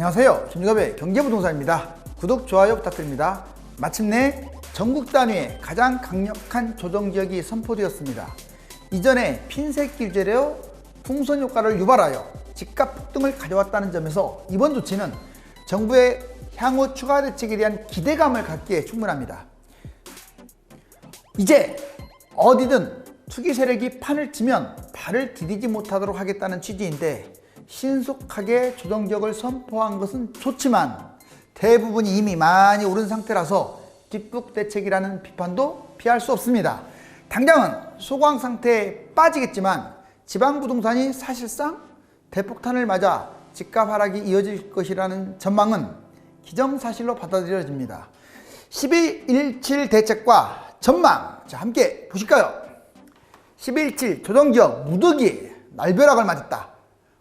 안녕하세요. 전유갑의 경제부동산입니다. 구독, 좋아요 부탁드립니다. 마침내 전국 단위의 가장 강력한 조정지역이 선포되었습니다. 이전에 핀셋 규제로 풍선 효과를 유발하여 집값 폭등을 가져왔다는 점에서 이번 조치는 정부의 향후 추가 대책에 대한 기대감을 갖기에 충분합니다. 이제 어디든 투기 세력이 판을 치면 발을 디디지 못하도록 하겠다는 취지인데, 신속하게 조정지역을 선포한 것은 좋지만 대부분이 이미 많이 오른 상태라서 뒷북 대책이라는 비판도 피할 수 없습니다. 당장은 소강 상태에 빠지겠지만 지방부동산이 사실상 대폭탄을 맞아 집값 하락이 이어질 것이라는 전망은 기정사실로 받아들여집니다. 12.17 대책과 전망, 자, 함께 보실까요? 12.17 조정지역 무더기 날벼락을 맞았다.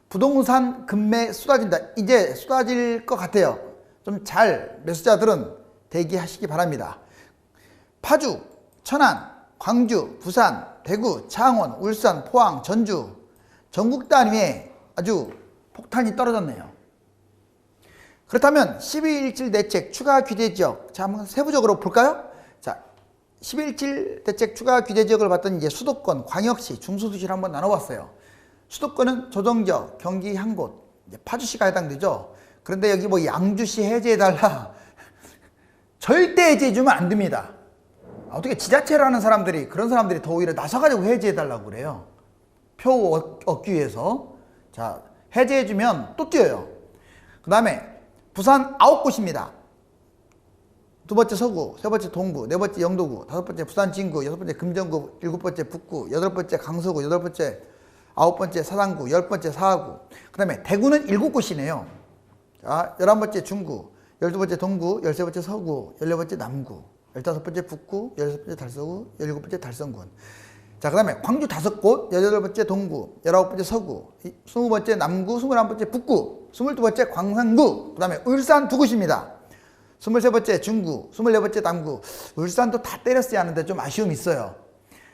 부동산 급매 쏟아진다. 이제 쏟아질 것 같아요. 좀 잘 매수자들은 대기하시기 바랍니다. 파주, 천안, 광주, 부산, 대구, 창원, 울산, 포항, 전주 전국 단위에 아주 폭탄이 떨어졌네요. 그렇다면 12.17 대책 추가 규제 지역, 자, 한번 세부적으로 볼까요? 자, 12.17 대책 추가 규제 지역을 봤더니 이제 수도권, 광역시, 중소도시를 한번 나눠봤어요. 수도권은 조정지역, 경기 한 곳, 파주시가 해당되죠. 그런데 여기 뭐 양주시 해제해달라, 절대 해제해주면 안 됩니다. 어떻게 지자체를 하는 사람들이, 그런 사람들이 더 오히려 나서가지고 해제해달라고 그래요. 표 얻기 위해서. 자, 해제해주면 또 뛰어요. 그 다음에 부산 9곳입니다. 두 번째 서구, 세 번째 동구, 네 번째 영도구, 다섯 번째 부산 진구, 여섯 번째 금정구, 일곱 번째 북구, 여덟 번째 강서구, 여덟 번째 아홉 번째 사당구, 열 번째 사하구. 그 다음에 대구는 7곳이네요. 자, 11번째 중구, 12번째 동구, 13번째 서구, 14번째 남구, 15번째 북구, 16번째 달서구, 17번째 달성군. 자, 그 다음에 광주 5곳, 18번째 동구, 19번째 서구, 20번째 남구, 21번째 북구, 22번째 광산구. 그 다음에 울산 2곳입니다. 23번째 중구, 24번째 남구. 울산도 다 때렸어야 하는데 좀 아쉬움이 있어요.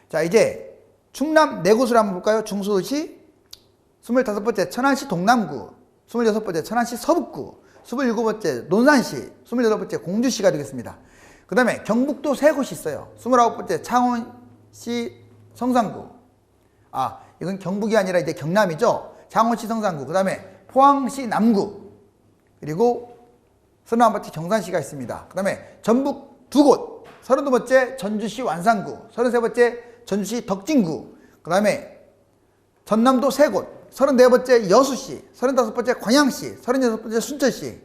자, 이제 충남 4곳을 한번 볼까요? 중소도시 25번째 천안시 동남구, 26번째 천안시 서북구, 27번째 논산시, 28번째 공주시가 되겠습니다. 그 다음에 경북도 3곳이 있어요. 29번째 창원시 성산구. 아, 이건 경북이 아니라 이제 경남이죠. 창원시 성산구. 그 다음에 포항시 남구. 그리고 31번째 경산시가 있습니다. 그 다음에 전북 2곳. 32번째 전주시 완산구. 33번째 전주시 덕진구. 그 다음에 전남도 3곳. 34번째 여수시. 35번째 광양시. 36번째 순천시.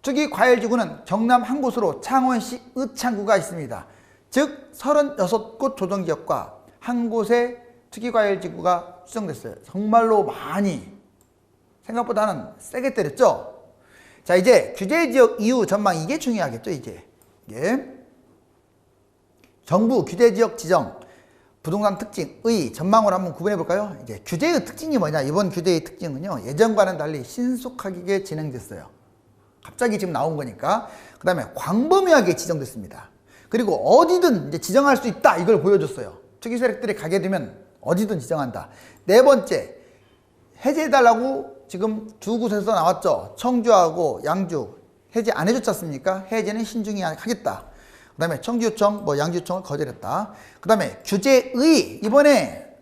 투기과열지구는 경남 한 곳으로 창원시 의창구가 있습니다. 즉 36곳 조정지역과 한 곳의 투기과열지구가 추정됐어요. 정말로 많이, 생각보다는 세게 때렸죠. 자, 이제 규제지역 이후 전망, 이게 중요하겠죠. 이게 정부 규제지역 지정, 부동산 특징의 전망으로 한번 구분해 볼까요? 이제 규제의 특징이 뭐냐? 이번 규제의 특징은요, 예전과는 달리 신속하게 진행됐어요. 갑자기 지금 나온 거니까. 그 다음에 광범위하게 지정됐습니다. 그리고 어디든 이제 지정할 수 있다, 이걸 보여줬어요. 투기 세력들이 가게 되면 어디든 지정한다. 네 번째, 해제해달라고 지금 두 곳에서 나왔죠. 청주하고 양주 해제 안 해줬지 않습니까? 해제는 신중히 하겠다. 그 다음에 청주요청, 양주요청을 거절했다. 그 다음에 규제의, 이번에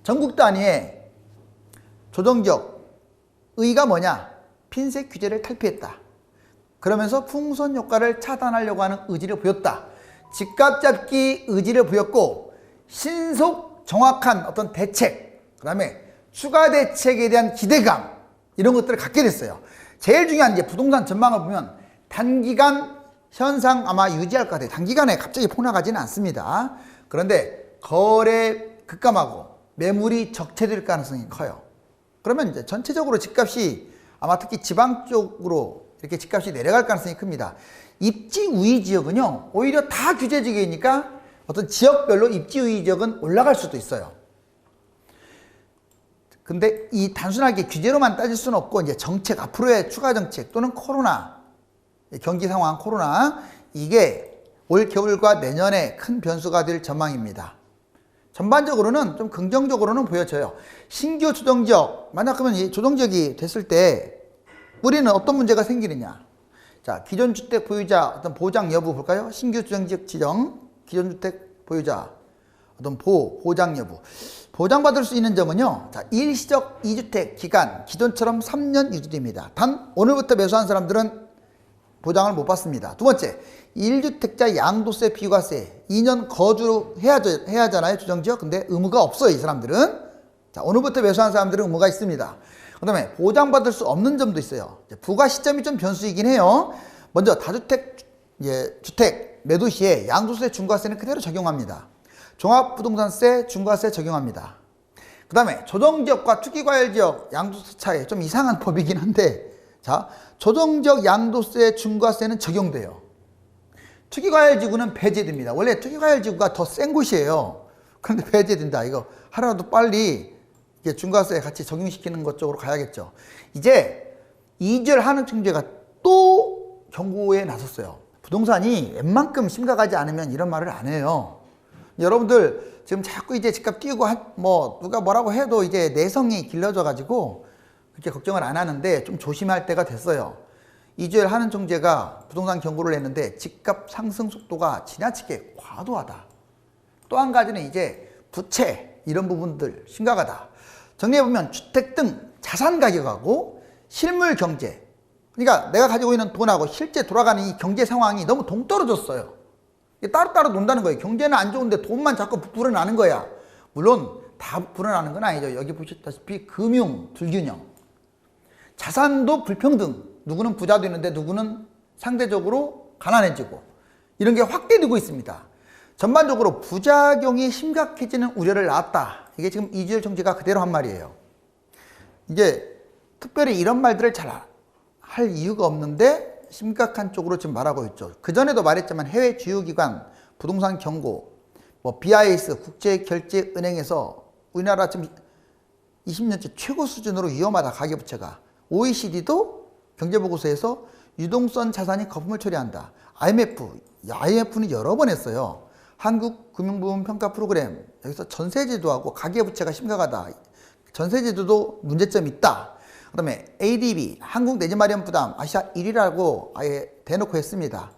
전국 단위의 조정지역 의가 뭐냐? 핀셋 규제를 탈피했다. 그러면서 풍선 효과를 차단하려고 하는 의지를 보였다. 집값 잡기 의지를 보였고, 신속 정확한 어떤 대책, 그 다음에 추가 대책에 대한 기대감, 이런 것들을 갖게 됐어요. 제일 중요한 이제 부동산 전망을 보면 단기간 현상 아마 유지할 것 같아요. 단기간에 갑자기 폭락하지는 않습니다. 그런데 거래 급감하고 매물이 적체될 가능성이 커요. 그러면 이제 전체적으로 집값이 아마 특히 지방 쪽으로 이렇게 집값이 내려갈 가능성이 큽니다. 입지 우위 지역은요, 오히려 다 규제 지역이니까 어떤 지역별로 입지 우위 지역은 올라갈 수도 있어요. 근데 이 단순하게 규제로만 따질 수는 없고, 이제 정책, 앞으로의 추가 정책 또는 코로나, 경기 상황, 코로나, 이게 올 겨울과 내년에 큰 변수가 될 전망입니다. 전반적으로는 좀 긍정적으로는 보여져요. 신규 조정지역, 만약 그러면 이 조정지역이 됐을 때는 우리는 어떤 문제가 생기느냐. 자, 기존 주택 보유자 어떤 보장 여부 볼까요? 신규 주정지역 지정, 기존 주택 보유자 어떤 보장 여부. 보장받을 수 있는 점은요. 자, 일시적 2주택 기간 기존처럼 3년 유지됩니다. 단 오늘부터 매수한 사람들은 보장을 못 받습니다. 두 번째, 1주택자 양도세 비과세 2년 거주해야 하잖아요. 주정지역. 근데 의무가 없어요. 이 사람들은. 자, 오늘부터 매수한 사람들은 의무가 있습니다. 그 다음에 보장받을 수 없는 점도 있어요. 부과 시점이 좀 변수이긴 해요. 먼저 다주택 주택 매도 시에 양도세 중과세는 그대로 적용합니다. 종합부동산세 중과세 적용합니다. 그 다음에 조정지역과 투기과열지역 양도세 차이 좀 이상한 법이긴 한데, 자, 조정지역 양도세 중과세는 적용돼요. 투기과열지구는 배제됩니다. 원래 투기과열지구가 더 센 곳이에요. 그런데 배제된다. 이거 하루라도 빨리 중과세 같이 적용시키는 것 쪽으로 가야겠죠. 이제 2절 한은총재가 또 경고에 나섰어요. 부동산이 웬만큼 심각하지 않으면 이런 말을 안 해요. 여러분들 지금 자꾸 이제 집값 뛰고 뭐 누가 뭐라고 해도 이제 내성이 길러져 가지고 그렇게 걱정을 안 하는데 좀 조심할 때가 됐어요. 2절 한은총재가 부동산 경고를 했는데 집값 상승 속도가 지나치게 과도하다. 또 한 가지는 이제 부채 이런 부분들 심각하다. 정리해보면 주택 등 자산 가격하고 실물 경제, 그러니까 내가 가지고 있는 돈하고 실제 돌아가는 이 경제 상황이 너무 동떨어졌어요. 따로따로 논다는 거예요. 경제는 안 좋은데 돈만 자꾸 불어나는 거야. 물론 다 불어나는 건 아니죠. 여기 보셨다시피 금융 불균형, 자산도 불평등, 누구는 부자도 있는데 누구는 상대적으로 가난해지고 이런 게 확대되고 있습니다. 전반적으로 부작용이 심각해지는 우려를 낳았다. 이게 지금 이주열 총재가 그대로 한 말이에요. 이제 특별히 이런 말들을 잘 할 이유가 없는데 심각한 쪽으로 지금 말하고 있죠. 그전에도 말했지만 해외 주요기관 부동산 경고, 뭐 BIS 국제결제은행에서 우리나라 지금 20년째 최고 수준으로 위험하다. 가계부채가. OECD도 경제보고서에서 유동성 자산이 거품을 초래한다. IMF는 여러 번 했어요. 한국금융부문 평가 프로그램, 여기서 전세제도하고 가계부채가 심각하다. 전세제도도 문제점이 있다. 그 다음에 ADB, 한국내집마련 부담 아시아 1위라고 아예 대놓고 했습니다.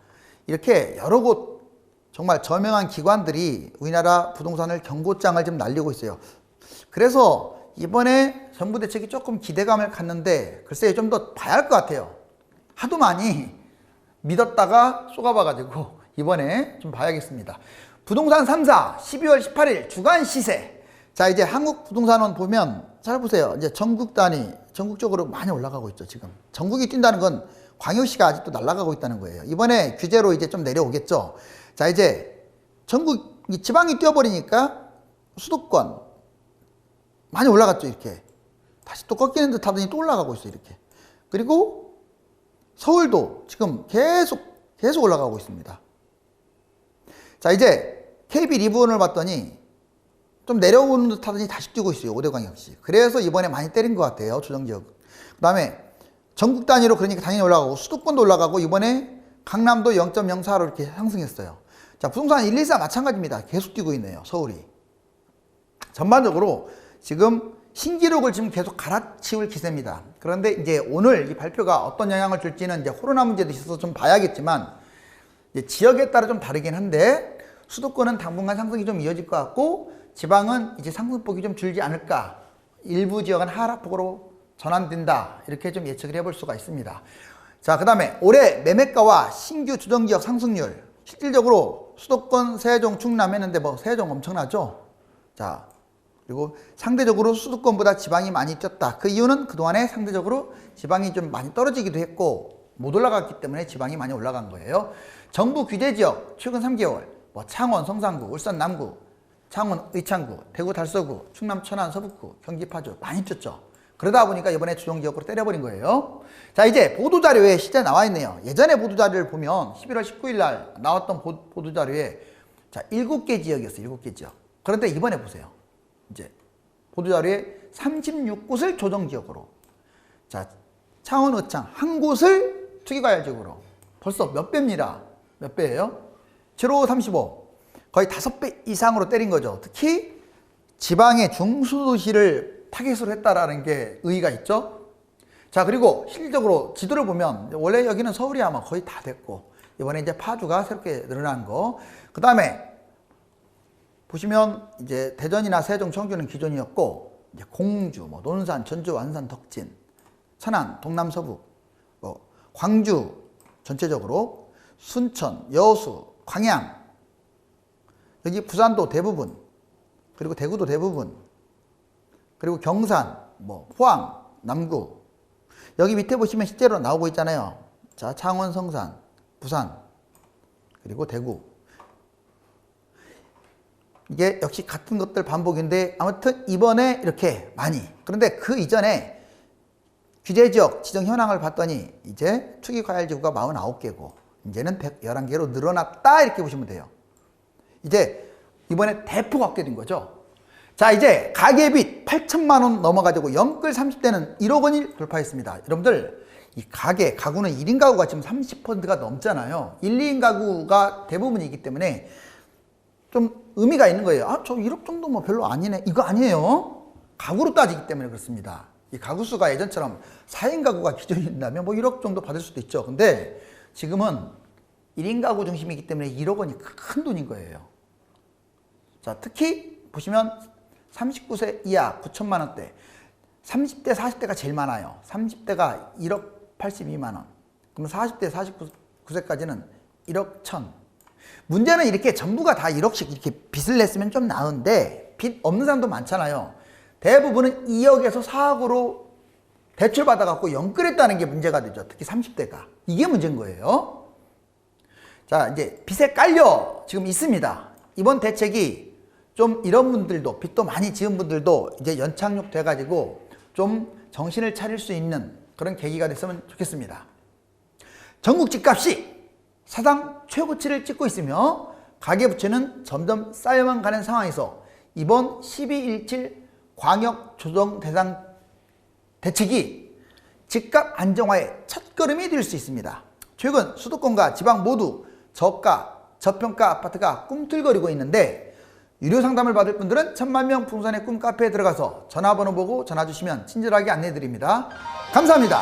이렇게 여러 곳 정말 저명한 기관들이 우리나라 부동산을 경고장을 좀 날리고 있어요. 그래서 이번에 정부 대책이 조금 기대감을 갖는데 글쎄 좀 더 봐야 할 것 같아요. 하도 많이 믿었다가 쏘가봐가지고 이번에 좀 봐야겠습니다. 부동산 3사 12월 18일 주간 시세. 자, 이제 한국부동산원 보면 잘 보세요. 이제 전국 단위, 전국적으로 많이 올라가고 있죠, 지금. 전국이 뛴다는 건 광역시가 아직도 날아가고 있다는 거예요. 이번에 규제로 이제 좀 내려오겠죠. 자, 이제 전국, 지방이 뛰어버리니까 수도권 많이 올라갔죠, 이렇게. 다시 또 꺾이는 듯 하더니 또 올라가고 있어요, 이렇게. 그리고 서울도 지금 계속 올라가고 있습니다. 자, 이제 KB 리본을 봤더니 좀 내려오는 듯 하더니 다시 뛰고 있어요. 5대 광역시. 그래서 이번에 많이 때린 것 같아요. 조정지역. 그 다음에 전국 단위로 그러니까 당연히 올라가고 수도권도 올라가고 이번에 강남도 0.04로 이렇게 상승했어요. 자, 부동산 114 마찬가지입니다. 계속 뛰고 있네요. 서울이. 전반적으로 지금 신기록을 지금 계속 갈아치울 기세입니다. 그런데 이제 오늘 이 발표가 어떤 영향을 줄지는 이제 코로나 문제도 있어서 좀 봐야겠지만 이제 지역에 따라 좀 다르긴 한데 수도권은 당분간 상승이 좀 이어질 것 같고 지방은 이제 상승폭이 좀 줄지 않을까. 일부 지역은 하락폭으로 전환된다. 이렇게 좀 예측을 해볼 수가 있습니다. 자, 그 다음에 올해 매매가와 신규 주정지역 상승률. 실질적으로 수도권, 세종, 충남 했는데 뭐 세종 엄청나죠? 자, 그리고 상대적으로 수도권보다 지방이 많이 뛰었다. 그 이유는 그동안에 상대적으로 지방이 좀 많이 떨어지기도 했고 못 올라갔기 때문에 지방이 많이 올라간 거예요. 정부 규제지역 최근 3개월 뭐 창원, 성산구, 울산 남구, 창원, 의창구, 대구, 달서구, 충남, 천안, 서북구, 경기, 파주 많이 뛰었죠. 그러다 보니까 이번에 주정지역으로 때려버린 거예요. 자, 이제 보도자료에 실제 나와 있네요. 예전에 보도자료를 보면 11월 19일 날 나왔던 보도자료에 자, 7개 지역이었어요. 7개 지역. 그런데 이번에 보세요. 이제 보도자료에 36곳을 조정지역으로. 자, 창원, 의창 한 곳을 투기과열지역으로. 벌써 몇 배입니다. 몇 배예요? 7, 5, 35. 거의 5배 이상으로 때린 거죠. 특히 지방의 중수도시를 타겟으로 했다라는 게 의의가 있죠. 자, 자, 그리고 실질적으로 지도를 보면 원래 여기는 서울이 아마 거의 다 됐고 이번에 이제 파주가 새롭게 늘어난 거. 그 다음에 보시면 이제 대전이나 세종, 청주는 기존이었고 이제 공주, 뭐 논산, 전주, 완산, 덕진, 천안, 동남, 서북, 광주 전체적으로 순천, 여수, 광양, 여기 부산도 대부분, 그리고 대구도 대부분, 그리고 경산, 뭐 포항, 남구. 여기 밑에 보시면 실제로 나오고 있잖아요. 자, 창원, 성산, 부산, 그리고 대구. 이게 역시 같은 것들 반복인데 아무튼 이번에 이렇게 많이. 그런데 그 이전에 규제지역 지정 현황을 봤더니 이제 투기과열지구가 49개고 이제는 111개로 늘어났다 이렇게 보시면 돼요. 이제 이번에 대폭 확대된 거죠. 자, 이제 가계빚 8천만 원 넘어가지고 영끌 30대는 1억 원을 돌파했습니다. 여러분들 이 가구는 1인 가구가 지금 30%가 넘잖아요. 1, 2인 가구가 대부분이기 때문에 좀 의미가 있는 거예요. 아, 저 1억 정도 뭐 별로 아니네. 이거 아니에요. 가구로 따지기 때문에 그렇습니다. 이 가구 수가 예전처럼 4인 가구가 기존이 된다면 뭐 1억 정도 받을 수도 있죠. 근데 지금은 1인 가구 중심이기 때문에 1억 원이 큰 돈인 거예요. 자, 특히 보시면 39세 이하 9천만 원대, 30대, 40대가 제일 많아요. 30대가 1억 82만 원. 그럼 40대, 49세까지는 1억 1천. 문제는 이렇게 전부가 다 1억씩 이렇게 빚을 냈으면 좀 나은데 빚 없는 사람도 많잖아요. 대부분은 2억에서 4억으로 대출받아갖고 연끌했다는 게 문제가 되죠. 특히 30대가. 이게 문제인 거예요. 자, 이제 빚에 깔려 지금 있습니다. 이번 대책이 좀 이런 분들도, 빚도 많이 지은 분들도 이제 연착륙 돼가지고 좀 정신을 차릴 수 있는 그런 계기가 됐으면 좋겠습니다. 전국 집값이 사상 최고치를 찍고 있으며 가계부채는 점점 쌓여만 가는 상황에서 이번 12.17 광역 조정 대상 대책이 집값 안정화의 첫걸음이 될 수 있습니다. 최근 수도권과 지방 모두 저가, 저평가 아파트가 꿈틀거리고 있는데 유료 상담을 받을 분들은 10,000명 부동산의 꿈 카페에 들어가서 전화번호 보고 전화 주시면 친절하게 안내해 드립니다. 감사합니다.